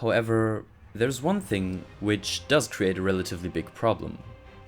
However, there's one thing which does create a relatively big problem.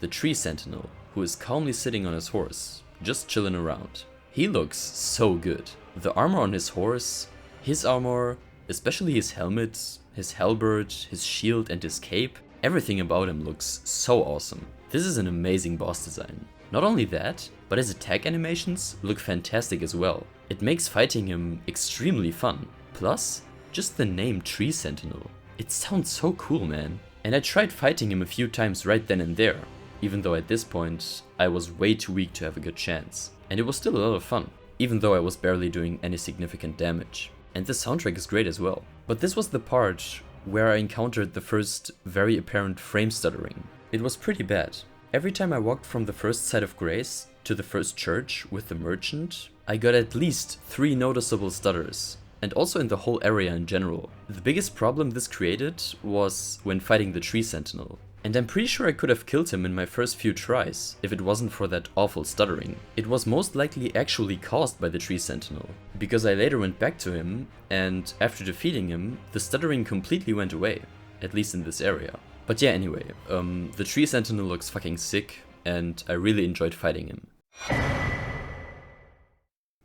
The tree sentinel, who is calmly sitting on his horse, just chilling around. He looks so good. The armor on his horse, his armor, especially his helmet, his halberd, his shield and his cape, everything about him looks so awesome. This is an amazing boss design. Not only that, but his attack animations look fantastic as well. It makes fighting him extremely fun. Plus, just the name Tree Sentinel. It sounds so cool, man. And I tried fighting him a few times right then and there, even though at this point I was way too weak to have a good chance. And it was still a lot of fun, even though I was barely doing any significant damage. And the soundtrack is great as well. But this was the part where I encountered the first very apparent frame stuttering. It was pretty bad. Every time I walked from the first site of grace to the first church with the merchant, I got at least 3 noticeable stutters, and also in the whole area in general. The biggest problem this created was when fighting the tree sentinel. And I'm pretty sure I could have killed him in my first few tries if it wasn't for that awful stuttering. It was most likely actually caused by the tree sentinel, because I later went back to him, and after defeating him, the stuttering completely went away, at least in this area. But yeah, anyway, the tree sentinel looks fucking sick, and I really enjoyed fighting him.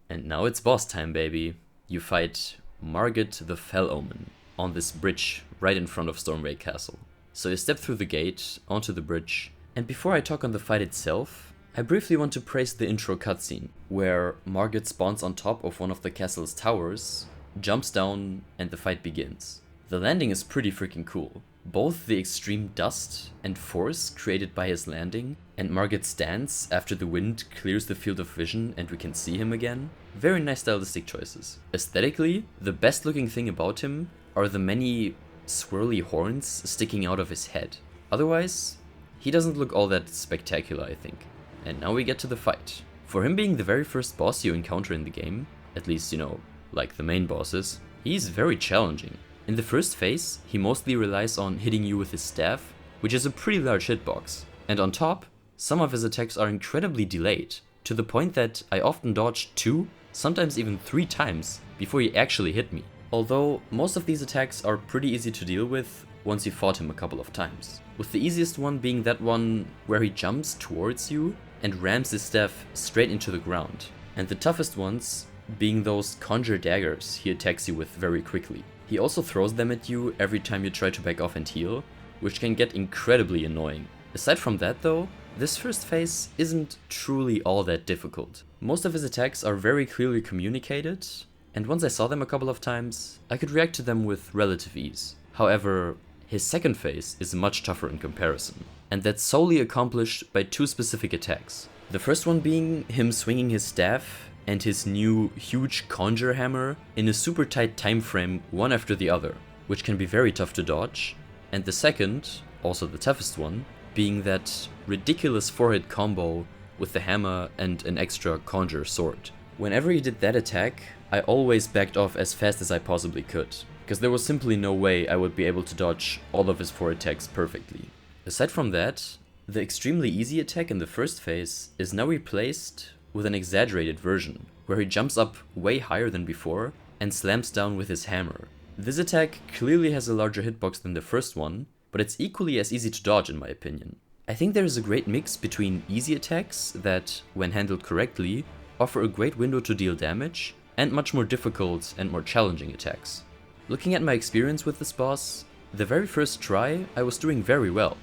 And now it's boss time, baby. You fight Margaret the Fell Omen on this bridge right in front of Stormway Castle. So you step through the gate, onto the bridge, and before I talk on the fight itself, I briefly want to praise the intro cutscene, where Margaret spawns on top of one of the castle's towers, jumps down, and the fight begins. The landing is pretty freaking cool. Both the extreme dust and force created by his landing, and Margaret's stance after the wind clears the field of vision and we can see him again. Very nice stylistic choices. Aesthetically, the best looking thing about him are the many swirly horns sticking out of his head. Otherwise, he doesn't look all that spectacular, I think. And now we get to the fight. For him being the very first boss you encounter in the game, at least, you know, like the main bosses, he's very challenging. In the first phase, he mostly relies on hitting you with his staff, which is a pretty large hitbox. And on top, some of his attacks are incredibly delayed, to the point that I often dodged 2, sometimes even 3 times before he actually hit me. Although most of these attacks are pretty easy to deal with once you fought him a couple of times. With the easiest one being that one where he jumps towards you and rams his staff straight into the ground. And the toughest ones being those conjure daggers he attacks you with very quickly. He also throws them at you every time you try to back off and heal, which can get incredibly annoying. Aside from that though, this first phase isn't truly all that difficult. Most of his attacks are very clearly communicated, and once I saw them a couple of times, I could react to them with relative ease. However, his second phase is much tougher in comparison, and that's solely accomplished by 2 specific attacks. The first one being him swinging his staff and his new huge conjure hammer in a super tight time frame one after the other, which can be very tough to dodge. And the second, also the toughest one, being that ridiculous 4-hit combo with the hammer and an extra conjure sword. Whenever he did that attack, I always backed off as fast as I possibly could, because there was simply no way I would be able to dodge all of his 4 attacks perfectly. Aside from that, the extremely easy attack in the first phase is now replaced with an exaggerated version, where he jumps up way higher than before and slams down with his hammer. This attack clearly has a larger hitbox than the first one, but it's equally as easy to dodge in my opinion. I think there is a great mix between easy attacks that, when handled correctly, offer a great window to deal damage, and much more difficult and more challenging attacks. Looking at my experience with this boss, the very first try I was doing very well.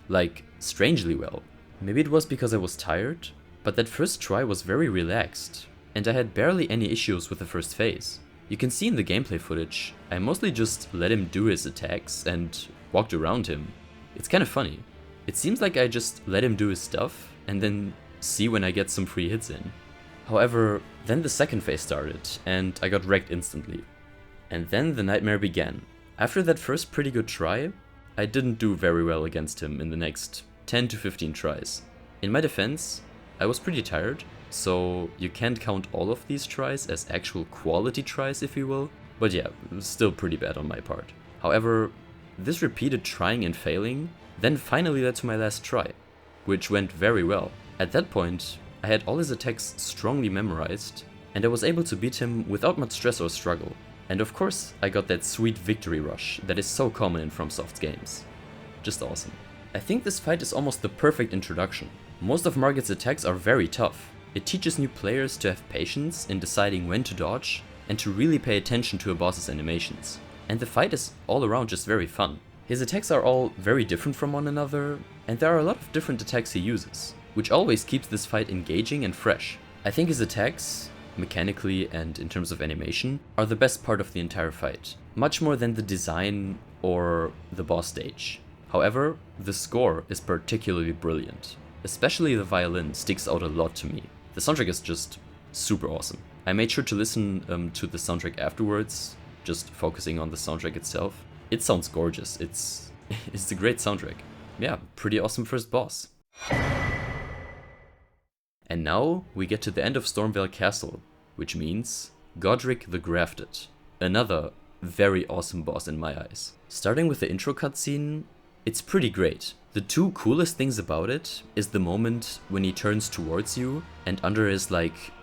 Like, strangely well. Maybe it was because I was tired, but that first try was very relaxed, and I had barely any issues with the first phase. You can see in the gameplay footage, I mostly just let him do his attacks and walked around him. It's kinda funny. It seems like I just let him do his stuff, and then see when I get some free hits in. However, then the second phase started, and I got wrecked instantly. And then the nightmare began. After that first pretty good try, I didn't do very well against him in the next 10 to 15 tries. In my defense, I was pretty tired, so you can't count all of these tries as actual quality tries, if you will. But yeah, it was still pretty bad on my part. However, this repeated trying and failing then finally led to my last try, which went very well. At that point, I had all his attacks strongly memorized, and I was able to beat him without much stress or struggle. And of course, I got that sweet victory rush that is so common in FromSoft's games. Just awesome. I think this fight is almost the perfect introduction. Most of Margaret's attacks are very tough. It teaches new players to have patience in deciding when to dodge and to really pay attention to a boss's animations. And the fight is all around just very fun. His attacks are all very different from one another, and there are a lot of different attacks he uses, which always keeps this fight engaging and fresh. I think his attacks, mechanically and in terms of animation, are the best part of the entire fight, much more than the design or the boss stage. However, the score is particularly brilliant. Especially the violin sticks out a lot to me. The soundtrack is just super awesome. I made sure to listen to the soundtrack afterwards, just focusing on the soundtrack itself. It sounds gorgeous. It's a great soundtrack. Yeah, pretty awesome first boss. And now we get to the end of Stormveil Castle, which means Godric the Grafted. Another very awesome boss in my eyes. Starting with the intro cutscene, it's pretty great. The two coolest things about it is the moment when he turns towards you and under his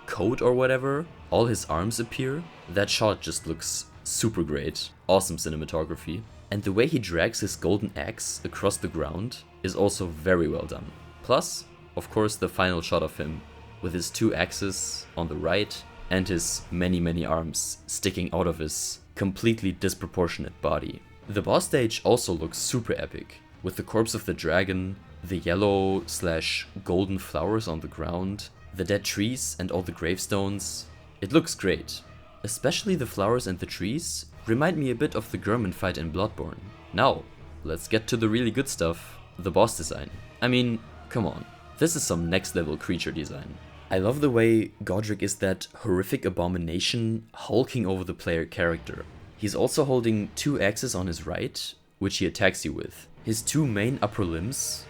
coat or whatever, all his arms appear. That shot just looks super great. Awesome cinematography. And the way he drags his golden axe across the ground is also very well done. Plus, of course, the final shot of him with his two axes on the right and his many arms sticking out of his completely disproportionate body. The boss stage also looks super epic, with the corpse of the dragon, the yellow/golden flowers on the ground, the dead trees and all the gravestones. It looks great. Especially the flowers and the trees remind me a bit of the German fight in Bloodborne. Now, let's get to the really good stuff, the boss design. I mean, come on, this is some next level creature design. I love the way Godric is that horrific abomination hulking over the player character. He's also holding two axes on his right, which he attacks you with. His two main upper limbs,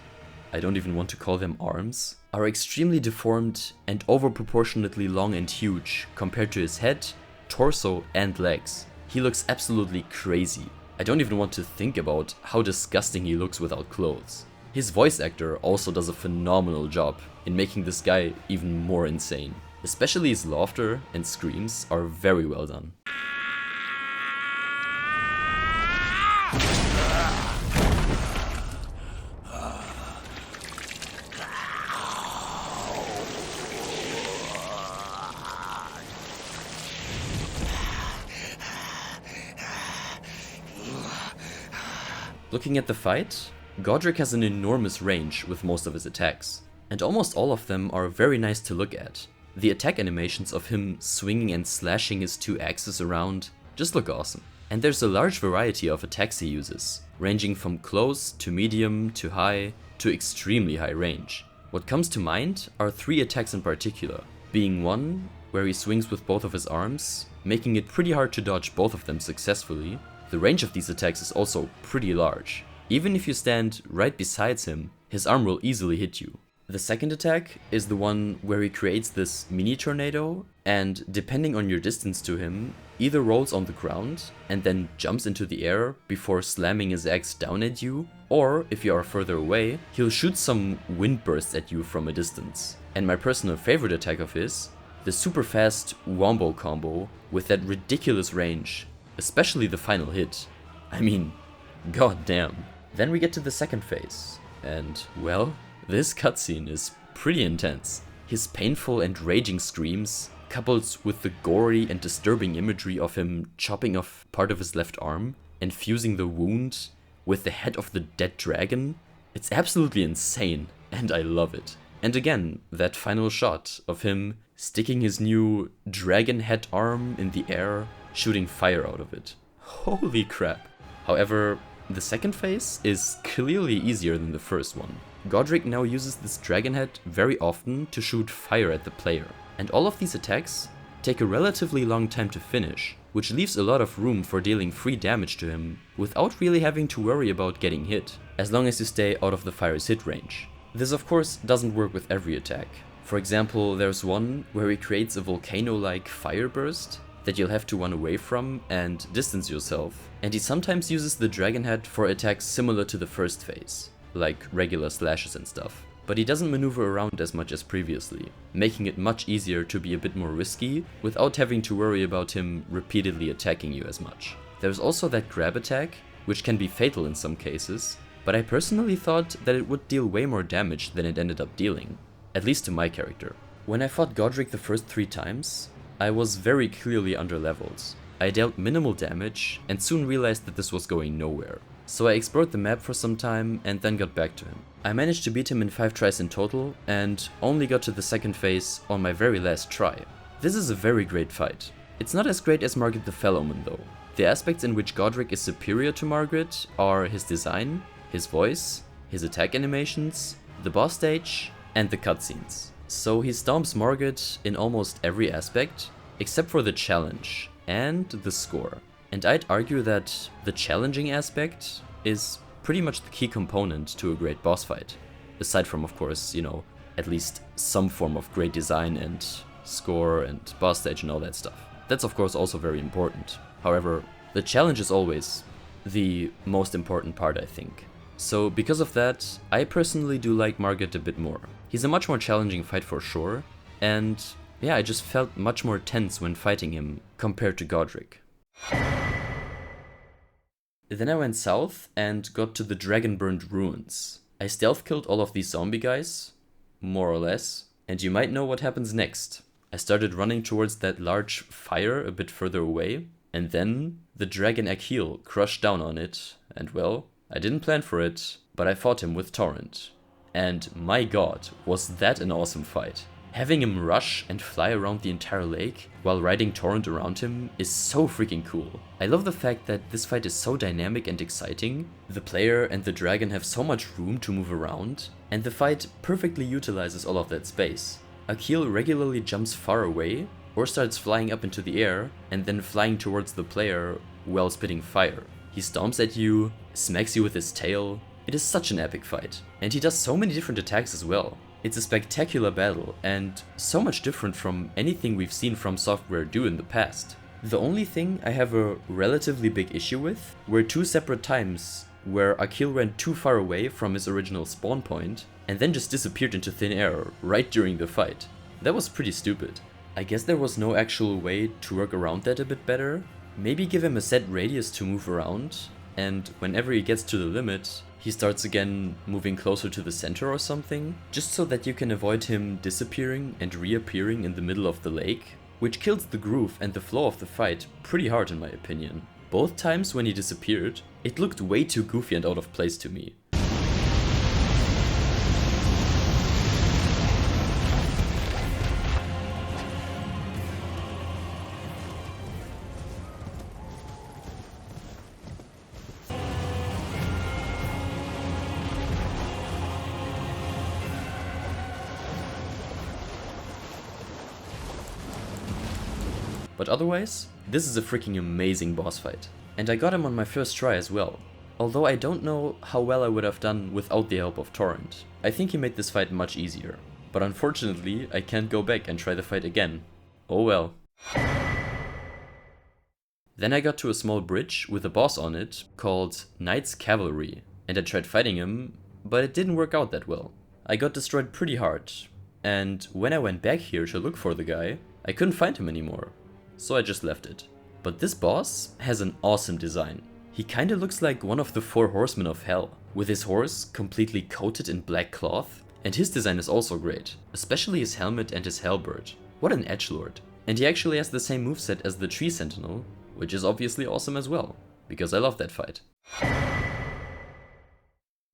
I don't even want to call them arms, are extremely deformed and overproportionately long and huge compared to his head, torso and legs. He looks absolutely crazy. I don't even want to think about how disgusting he looks without clothes. His voice actor also does a phenomenal job in making this guy even more insane. Especially his laughter and screams are very well done. Looking at the fight, Godric has an enormous range with most of his attacks, and almost all of them are very nice to look at. The attack animations of him swinging and slashing his two axes around just look awesome. And there's a large variety of attacks he uses, ranging from close to medium to high to extremely high range. What comes to mind are three attacks in particular, being one where he swings with both of his arms, making it pretty hard to dodge both of them successfully. The range of these attacks is also pretty large. Even if you stand right beside him, his arm will easily hit you. The second attack is the one where he creates this mini tornado and, depending on your distance to him, either rolls on the ground and then jumps into the air before slamming his axe down at you, or if you are further away, he'll shoot some wind bursts at you from a distance. And my personal favorite attack of his, the super fast wombo combo with that ridiculous range. Especially the final hit. I mean, goddamn. Then we get to the second phase, and well, this cutscene is pretty intense. His painful and raging screams, coupled with the gory and disturbing imagery of him chopping off part of his left arm and fusing the wound with the head of the dead dragon, it's absolutely insane, and I love it. And again, that final shot of him sticking his new dragon head arm in the air, shooting fire out of it. Holy crap. However, the second phase is clearly easier than the first one. Godric now uses this dragon head very often to shoot fire at the player, and all of these attacks take a relatively long time to finish, which leaves a lot of room for dealing free damage to him without really having to worry about getting hit, as long as you stay out of the fire's hit range. This of course doesn't work with every attack. For example, there's one where he creates a volcano-like fire burst that you'll have to run away from and distance yourself, and he sometimes uses the dragon head for attacks similar to the first phase, like regular slashes and stuff. but he doesn't maneuver around as much as previously, making it much easier to be a bit more risky without having to worry about him repeatedly attacking you as much. There's also that grab attack, which can be fatal in some cases, but I personally thought that it would deal way more damage than it ended up dealing, at least to my character. When I fought Godric the first 3 times, I was very clearly underleveled. I dealt minimal damage and soon realized that this was going nowhere. So I explored the map for some time and then got back to him. I managed to beat him in 5 tries in total and only got to the second phase on my very last try. This is a very great fight. It's not as great as Margaret the Fell Omen though. The aspects in which Godric is superior to Margaret are his design, his voice, his attack animations, the boss stage, and the cutscenes. So he stomps Margaret in almost every aspect, except for the challenge and the score. And I'd argue that the challenging aspect is pretty much the key component to a great boss fight. Aside from, of course, at least some form of great design and score and boss stage and all that stuff. That's of course also very important. However, the challenge is always the most important part, I think. So because of that, I personally do like Margaret a bit more. He's a much more challenging fight for sure, and yeah, I just felt much more tense when fighting him compared to Godric. Then I went south and got to the Dragon-Burned Ruins. I stealth killed all of these zombie guys, more or less, and you might know what happens next. I started running towards that large fire a bit further away, and then the dragon Achille crushed down on it, and well, I didn't plan for it, but I fought him with Torrent. And my god, was that an awesome fight. Having him rush and fly around the entire lake while riding Torrent around him is so freaking cool. I love the fact that this fight is so dynamic and exciting, the player and the dragon have so much room to move around, and the fight perfectly utilizes all of that space. Achille regularly jumps far away or starts flying up into the air and then flying towards the player while spitting fire. He stomps at you, smacks you with his tail. It is such an epic fight, and he does so many different attacks as well. It's a spectacular battle, and so much different from anything we've seen From Software do in the past. The only thing I have a relatively big issue with were 2 separate times where Achille ran too far away from his original spawn point and then just disappeared into thin air right during the fight. That was pretty stupid. I guess there was no actual way to work around that a bit better. Maybe give him a set radius to move around, and whenever he gets to the limit, he starts again moving closer to the center or something, just so that you can avoid him disappearing and reappearing in the middle of the lake, which kills the groove and the flow of the fight pretty hard in my opinion. Both times when he disappeared, it looked way too goofy and out of place to me. But otherwise, this is a freaking amazing boss fight. And I got him on my first try as well. Although I don't know how well I would have done without the help of Torrent. I think he made this fight much easier. But unfortunately, I can't go back and try the fight again. Oh well. Then I got to a small bridge with a boss on it called Knight's Cavalry. And I tried fighting him, but it didn't work out that well. I got destroyed pretty hard. And when I went back here to look for the guy, I couldn't find him anymore. So I just left it. But this boss has an awesome design. He kinda looks like one of the 4 horsemen of hell, with his horse completely coated in black cloth, and his design is also great, especially his helmet and his halberd. What an edgelord. And he actually has the same moveset as the tree Sentinel, which is obviously awesome as well, because I love that fight.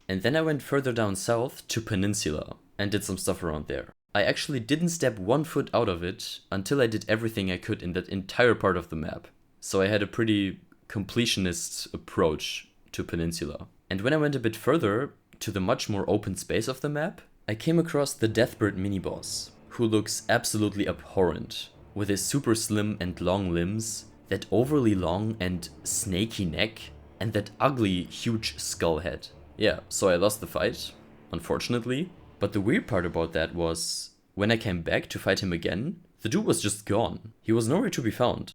And then I went further down south to Peninsula, and did some stuff around there. I actually didn't step 1 foot out of it until I did everything I could in that entire part of the map. So I had a pretty completionist approach to Peninsula. And when I went a bit further, to the much more open space of the map, I came across the Deathbird mini-boss, who looks absolutely abhorrent, with his super slim and long limbs, that overly long and snaky neck, and that ugly, huge skull head. Yeah, so I lost the fight, unfortunately. But the weird part about that was, when I came back to fight him again, the dude was just gone. He was nowhere to be found.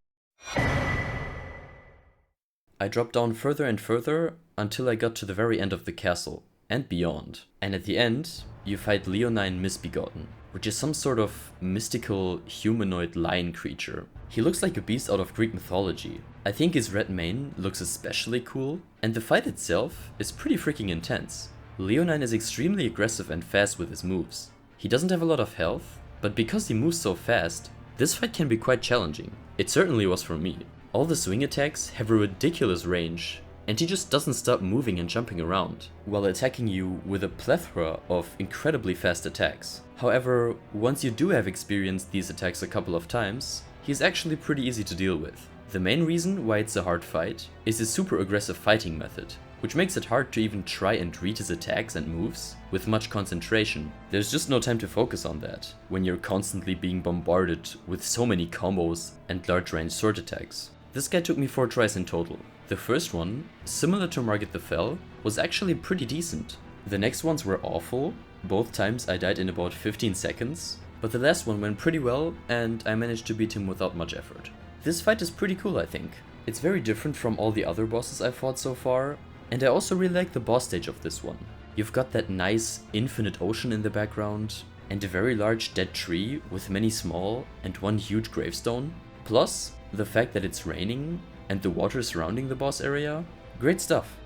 I dropped down further and further until I got to the very end of the castle. and beyond. And at the end, you fight Leonardo Misbegotten, which is some sort of mystical humanoid lion creature. He looks like a beast out of Greek mythology. I think his red mane looks especially cool, and the fight itself is pretty freaking intense. Leonardo is extremely aggressive and fast with his moves. He doesn't have a lot of health, but because he moves so fast, this fight can be quite challenging. It certainly was for me. All the swing attacks have a ridiculous range, and he just doesn't stop moving and jumping around, while attacking you with a plethora of incredibly fast attacks. However, once you do have experienced these attacks a couple of times, he's actually pretty easy to deal with. The main reason why it's a hard fight is his super aggressive fighting method, which makes it hard to even try and read his attacks and moves with much concentration. There's just no time to focus on that when you're constantly being bombarded with so many combos and large range sword attacks. This guy took me 4 tries in total. The first one, similar to Margaret the Fell, was actually pretty decent. The next ones were awful, both times I died in about 15 seconds, but the last one went pretty well and I managed to beat him without much effort. This fight is pretty cool, I think. It's very different from all the other bosses I've fought so far, and I also really like the boss stage of this one. You've got that nice infinite ocean in the background, and a very large dead tree with many small and one huge gravestone, plus the fact that it's raining and the water surrounding the boss area. Great stuff.